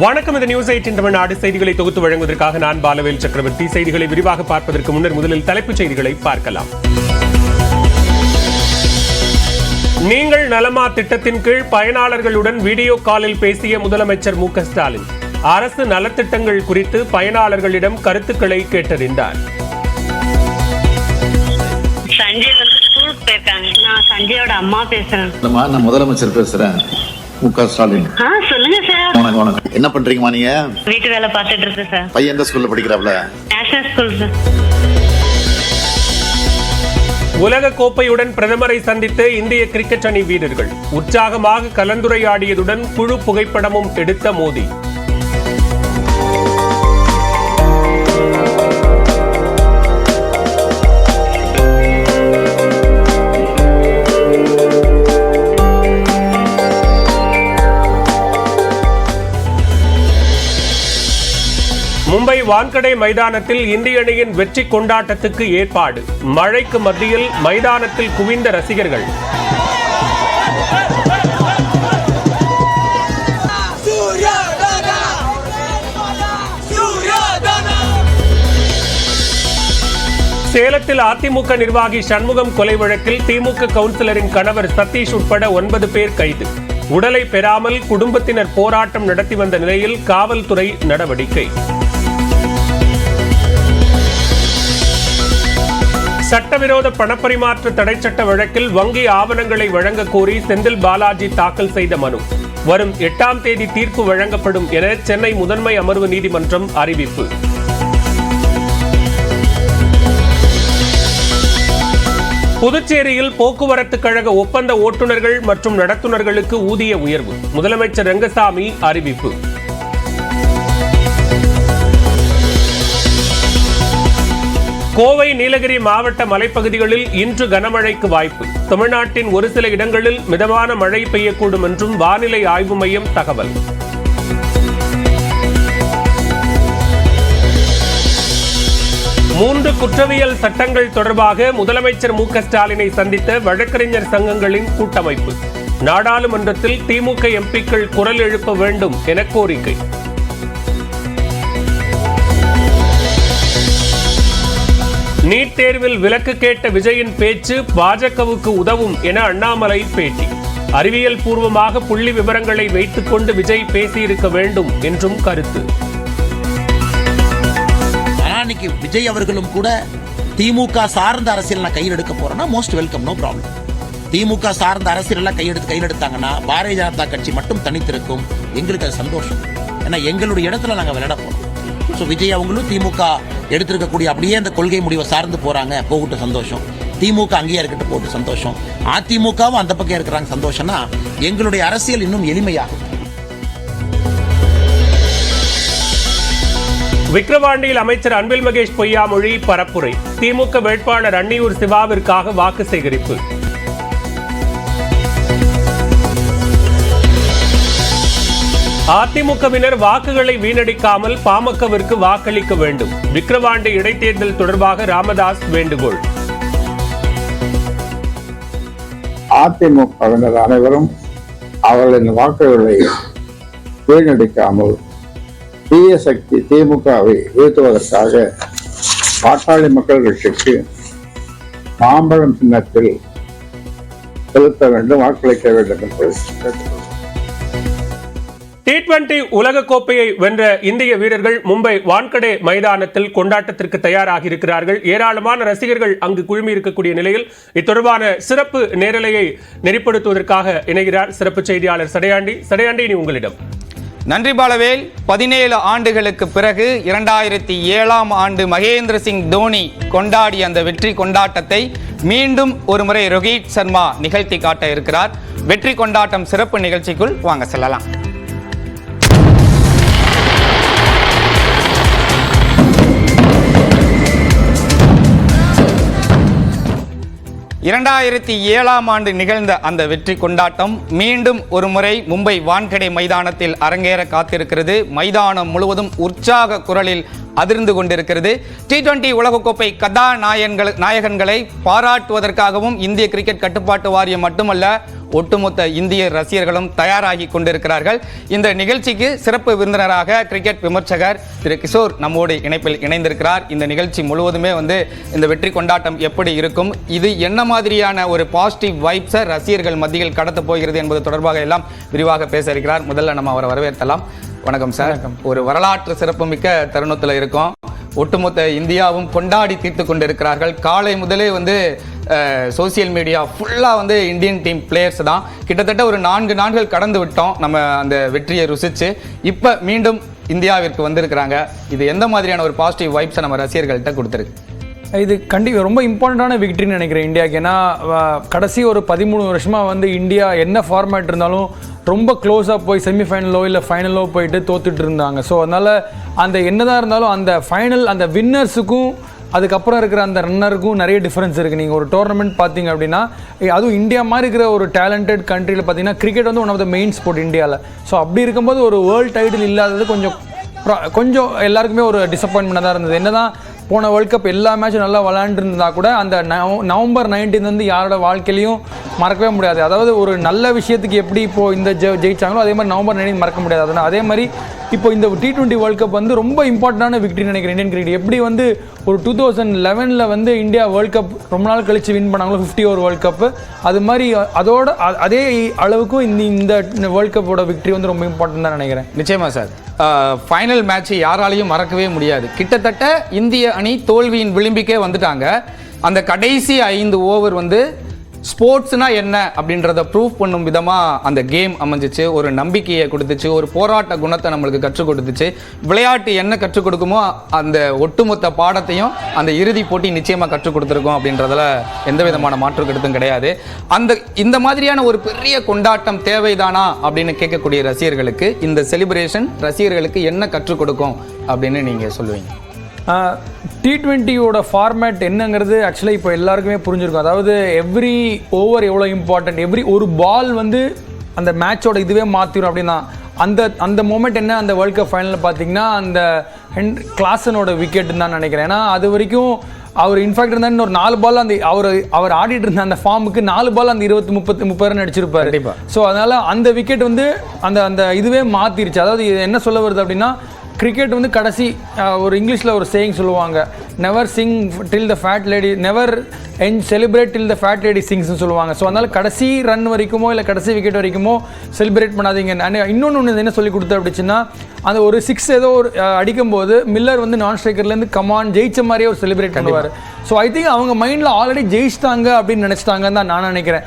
வணக்கம். இந்த நியூஸ் 18 தமிழ்நாடு செய்திகளை தொகுத்து வழங்குவதற்காக நான் பாலவேல் சக்கரவர்த்தி. செய்திகளை விரிவாக பார்ப்பதற்கு முன்னர் முதலில் தலைப்புச் செய்திகளை பார்க்கலாம். நீங்கள் நலமா திட்டத்தின் கீழ் பயனாளர்களுடன் வீடியோ காலில் பேசிய முதலமைச்சர் மு க ஸ்டாலின் அரசு நலத்திட்டங்கள் குறித்து பயனாளர்களிடம் கருத்துக்களை கேட்டறிந்தார். சஞ்சய் ஸ்கூலுக்கு போயிருக்காங்க. நான் சஞ்சயோட அம்மா பேசுறேன். நான் முதலமைச்சர் பேசுறேன், மு க ஸ்டாலின். சொல்லுங்க சார். வணக்கம். என்ன பண்றீங்கம்மா நீங்க? வீட்டு வேலை பார்த்துட்டு இருக்கு சார். பையன் எந்த ஸ்கூல்ல படிக்கிறாப்ல? National school sir. உலக கோப்பையுடன் பிரதமரை சந்தித்த இந்திய கிரிக்கெட் அணி வீரர்கள் உற்சாகமாக கலந்துரையாடியதுடன் குழு புகைப்படமும் எடுத்த மோடி. மும்பை வான்கடே மைதானத்தில் இந்திய அணியின் வெற்றி கொண்டாட்டத்துக்கு ஏற்பாடு. மழைக்கு மத்தியில் மைதானத்தில் குவிந்த ரசிகர்கள். சேலத்தில் அதிமுக நிர்வாகி சண்முகம் கொலை வழக்கில் திமுக கவுன்சிலரின் கணவர் சதீஷ் உட்பட 9 பேர் கைது. உடலை பெறாமல் குடும்பத்தினர் போராட்டம் நடத்தி வந்த நிலையில் காவல்துறை நடவடிக்கை. சட்டவிரோத பணப்பரிமாற்ற தடை சட்ட வழக்கில் வங்கி ஆவணங்களை வழங்க கோரி செந்தில் பாலாஜி தாக்கல் செய்த மனு வரும் 8ஆம் தேதி தீர்ப்பு வழங்கப்படும் என சென்னை முதன்மை அமர்வு நீதிமன்றம் அறிவிப்பு. புதுச்சேரியில் போக்குவரத்து கழக ஒப்பந்த ஓட்டுநர்கள் மற்றும் நடத்துனர்களுக்கு ஊதிய உயர்வு. முதலமைச்சர் ரங்கசாமி அறிவிப்பு. கோவை நீலகிரி மாவட்ட மலைப்பகுதிகளில் இன்று கனமழைக்கு வாய்ப்பு. தமிழ்நாட்டின் ஒரு சில இடங்களில் மிதமான மழை பெய்யக்கூடும் என்றும் வானிலை ஆய்வு மையம் தகவல். மூன்று குற்றவியல் சட்டங்கள் தொடர்பாக முதலமைச்சர் மு க ஸ்டாலினை சந்தித்த வழக்கறிஞர் சங்கங்களின் கூட்டமைப்பு. நாடாளுமன்றத்தில் திமுக எம்பிக்கள் குரல் எழுப்ப வேண்டும் என கோரிக்கை. நீட் தேர்வில் விலக்கு கேட்ட விஜயின் பேச்சு பாஜகவுக்கு உதவும் என அண்ணாமலை பேட்டி. அறிவியல் பூர்வமாக புள்ளி விவரங்களை வைத்துக் கொண்டு விஜய் பேசியிருக்க வேண்டும் என்றும் கருத்து. அன்னைக்கு விஜய் அவர்களும் கூட திமுக சார்ந்த அரசியல் நான் கையில் எடுக்க போறேன்னா மோஸ்ட் வெல்கம், நோ ப்ராப்ளம். திமுக சார்ந்த அரசியல் எல்லாம் கையில் எடுத்தாங்கன்னா பாரதிய ஜனதா கட்சி மட்டும் தனித்திருக்கும். எங்களுக்கு அது சந்தோஷம். ஏன்னா எங்களுடைய இடத்துல நாங்கள் விளையாட போறோம். ஸோ விஜய் அவங்களும் திமுக எடுத்திருக்கக்கூடிய அப்படியே அந்த கொள்கை முடிவை சார்ந்து போறாங்க, போகட்டும், சந்தோஷம். திமுக அங்கேயே இருக்கட்டும், போட்டு சந்தோஷம். அதிமுகவும் அந்த பக்கம் இருக்கிறாங்க, சந்தோஷம்னா எங்களுடைய அரசியல் இன்னும் எளிமையாகும். விக்கிரவாண்டியில் அமைச்சர் அன்பில் மகேஷ் பொய்யாமொழி பரப்புரை. திமுக வேட்பாளர் அன்னியூர் சிவாவிற்காக வாக்கு சேகரிப்பு. அதிமுகவினர் வாக்குகளை வீணடிக்காமல் பாமகவிற்கு வாக்களிக்க வேண்டும். விக்கிரவாண்டி இடைத்தேர்தல் தொடர்பாக ராமதாஸ் வேண்டுகோள். அதிமுகவினர் அனைவரும் அவர்களின் வாக்குகளை வீணடிக்காமல் தீய சக்தி திமுகவை வீழ்த்துவதற்காக பாட்டாளி மக்கள் கட்சிக்கு மாம்பழம் சின்னத்தில் செலுத்த வேண்டும், வாக்களிக்க வேண்டும் என்று T20 உலகக்கோப்பையை வென்ற இந்திய வீரர்கள் மும்பை வான்கடே மைதானத்தில் கொண்டாட்டத்திற்கு தயாராகி இருக்கிறார்கள். ஏராளமான ரசிகர்கள் அங்கு குழுமி இருக்கக்கூடிய நிலையில் இத்தொடர்பான சிறப்பு நேரலையை நெறிப்படுத்துவதற்காக இணைகிறார் சிறப்பு செய்தியாளர் சடையாண்டி. சடையாண்டி, இனி உங்களிடம். நன்றி பாலவேல். 17 ஆண்டுகளுக்கு பிறகு 2007ஆம் ஆண்டு மகேந்திர சிங் தோனி கொண்டாடிய அந்த வெற்றி கொண்டாட்டத்தை மீண்டும் ஒருமுறை ரோஹித் சர்மா நிகழ்த்தி காட்ட இருக்கிறார். வெற்றி கொண்டாட்டம் சிறப்பு நிகழ்ச்சிக்குள் வாங்க செல்லலாம். ஆம் ஆண்டு நிகழ்ந்த அந்த வெற்றி கொண்டாட்டம் மீண்டும் ஒரு முறை மும்பை வான்கடே மைதானத்தில் அரங்கேற காத்திருக்கிறது. மைதானம் முழுவதும் உற்சாக குரலில் அதிர்ந்து கொண்டிருக்கிறது. T20 உலகக்கோப்பை நாயகன்களை பாராட்டுவதற்காகவும் இந்திய கிரிக்கெட் கட்டுப்பாட்டு வாரியம் மட்டுமல்ல, ஒட்டுமொத்த இந்திய ரசிகர்களும் தயாராகி கொண்டிருக்கிறார்கள். இந்த நிகழ்ச்சிக்கு சிறப்பு விருந்தினராக கிரிக்கெட் விமர்சகர் திரு கிஷோர் நம்மோடு இணைப்பில் இணைந்திருக்கிறார். இந்த நிகழ்ச்சி முழுவதுமே இந்த வெற்றி கொண்டாட்டம் எப்படி இருக்கும், இது என்ன மாதிரியான ஒரு பாசிட்டிவ் வைப்ஸை ரசிகர்கள் மத்தியில் கடத்த போகிறது என்பது தொடர்பாக எல்லாம் விரிவாக பேச இருக்கிறார். முதல்ல நம்ம அவரை வரவேற்கலாம். வணக்கம் சார். ஒரு வரலாற்று சிறப்புமிக்க தருணத்தில் இருக்கோம். ஒட்டுமொத்த இந்தியாவும் கொண்டாடி தீர்த்து கொண்டிருக்கிறார்கள். காலை முதலே சோசியல் மீடியா ஃபுல்லாக இந்தியன் டீம் பிளேயர்ஸ் தான். கிட்டத்தட்ட ஒரு 4 நாட்கள் கடந்து விட்டோம் நம்ம அந்த வெற்றியை ருசிச்சு. இப்போ மீண்டும் இந்தியாவிற்கு வந்திருக்கிறாங்க. இது எந்த மாதிரியான ஒரு பாசிட்டிவ் வைப்ஸை நம்ம ரசிகர்கள்ட்ட கொடுத்துருக்கு? இது கண்டிப்பாக ரொம்ப இம்பார்ட்டண்டான விக்ட்ரின்னு நினைக்கிறேன் இந்தியாவுக்கு. ஏன்னா கடைசி ஒரு 13 வருஷமாக இந்தியா என்ன ஃபார்மேட் இருந்தாலும் ரொம்ப க்ளோஸாக போய் செமிஃபைனலோ இல்லை ஃபைனலோ போயிட்டு தோத்துட்டு இருந்தாங்க. ஸோ அதனால் அந்த என்னதான் இருந்தாலும் அந்த ஃபைனல் அந்த வின்னர்ஸுக்கும் அதுக்கப்புறம் இருக்கிற அந்த ரன்னருக்கும் நிறைய டிஃப்ரென்ஸ் இருக்குது. நீங்கள் ஒரு டோர்னமெண்ட் பார்த்தீங்க அப்படின்னா, அதுவும் இந்தியா மாதிரி இருக்கிற ஒரு டேலண்டட் கண்ட்ரியில் பார்த்தீங்கன்னா cricket one of the main sport இந்தியாவில். ஸோ அப்படி இருக்கும்போது ஒரு வேர்ல்டு டைட்டில் இல்லாதது கொஞ்சம் எல்லாருக்குமே ஒரு டிசப்பாயின்மெண்ட்டாக தான் இருந்தது. என்னதான் போன வேர்ல்ட் கப் எல்லா மேட்சும் நல்லா விளையாண்டுருந்தா கூட அந்த நவம்பர் 19 யாரோட வாழ்க்கையிலையும் மறக்கவே முடியாது. அதாவது ஒரு நல்ல விஷயத்துக்கு எப்படி இப்போது இந்த ஜெயிச்சாங்களோ அதே மாதிரி நவம்பர் 19 மறக்க முடியாது. அதே மாதிரி இப்போ இந்த T20 வேர்ல்ட் கப் ரொம்ப இம்பார்ட்டண்டான விக்ட்ரி நினைக்கிறேன் இந்தியன் கிரிக்கெட். எப்படி ஒரு 2011 இந்தியா வேர்ல்ட் கப் ரொம்ப நாள் கழிச்சு வின் பண்ணாங்களோ 50 ஓவர் வேர்ல்ட் கப், அது மாதிரி அதே அளவுக்கும் இந்த வேர்ல்ட் கப்போட விக்ட்ரி ரொம்ப இம்பார்ட்டன் தான் நினைக்கிறேன். நிச்சயமா சார். ஃபைனல் மேட்ச் யாராலையும் மறக்கவே முடியாது. கிட்டத்தட்ட இந்திய அணி தோல்வியின் விளிம்பிக்கே வந்துட்டாங்க. அந்த கடைசி 5 ஓவர் ஸ்போர்ட்ஸ்னா என்ன அப்படின்றத ப்ரூவ் பண்ணும் விதமாக அந்த கேம் அமைஞ்சிச்சு. ஒரு நம்பிக்கையை கொடுத்துச்சு, ஒரு போராட்ட குணத்தை நம்மளுக்கு கற்றுக் கொடுத்துச்சு. விளையாட்டு என்ன கற்றுக் கொடுக்குமோ அந்த ஒட்டுமொத்த பாடத்தையும் அந்த இறுதி போட்டி நிச்சயமாக கற்றுக் கொடுத்துருக்கோம் அப்படின்றதுல எந்த விதமான மாற்று கருத்தும் கிடையாது. இந்த மாதிரியான ஒரு பெரிய கொண்டாட்டம் தேவைதானா அப்படின்னு கேட்கக்கூடிய ரசிகர்களுக்கு இந்த செலிப்ரேஷன் ரசிகர்களுக்கு என்ன கற்றுக் கொடுக்கும் அப்படின்னு நீங்கள் சொல்லுவீங்க? T20யோட ஃபார்மேட் என்னங்கிறது ஆக்சுவலாக இப்போ எல்லாருக்குமே புரிஞ்சிருக்கும். அதாவது எவ்ரி ஓவர் எவ்வளோ இம்பார்ட்டன்ட், ஒரு பால் அந்த மேட்சோட இதுவே மாற்றிடும் அப்படின்னா அந்த மூமெண்ட் என்ன அந்த வேர்ல்ட் கப் ஃபைனலில் பார்த்தீங்கன்னா அந்த கிளாசனோட விக்கெட்டுன்னு தான் நினைக்கிறேன். ஏன்னா அது வரைக்கும் அவர் இன்ஃபேக்ட் இருந்தால் இன்னொரு 4 பால் அவர் ஆடிட்டு இருந்த அந்த ஃபார்முக்கு 4 பால் அந்த 20-30 ரன் அடிச்சிருப்பாரு. ஸோ அதனால் அந்த விக்கெட் அந்த இதுவே மாற்றிருச்சு. அதாவது என்ன சொல்ல வருது அப்படின்னா, கிரிக்கெட் கடைசி ஒரு இங்கிலீஷில் ஒரு சேயிங் சொல்லுவாங்க, நெவர் சிங் டில் த ஃபேட் லேடி, நெவர் செலிப்ரேட் டில் த ஃபேட் லேடி சிங்ஸ்னு சொல்லுவாங்க. ஸோ அதனால் கடைசி ரன் வரைக்குமோ இல்லை கடைசி விக்கெட் வரைக்குமோ செலிப்ரேட் பண்ணாதீங்க. இன்னொன்று என்ன சொல்லி கொடுத்து அப்படிச்சுன்னா, அந்த ஒரு 6 ஏதோ ஒரு அடிக்கும்போது மில்லர் நான் ஸ்ட்ரைக்கர்லேருந்து கமான் ஜெயிச்ச மாதிரியே ஒரு செலிப்ரேட் பண்ணுவார். ஸோ ஐ திங்க் அவங்க மைண்டில் ஆல்ரெடி ஜெயிச்சிட்டாங்க அப்படின்னு நினச்சிட்டாங்கன்னு தான் நான் நினைக்கிறேன்.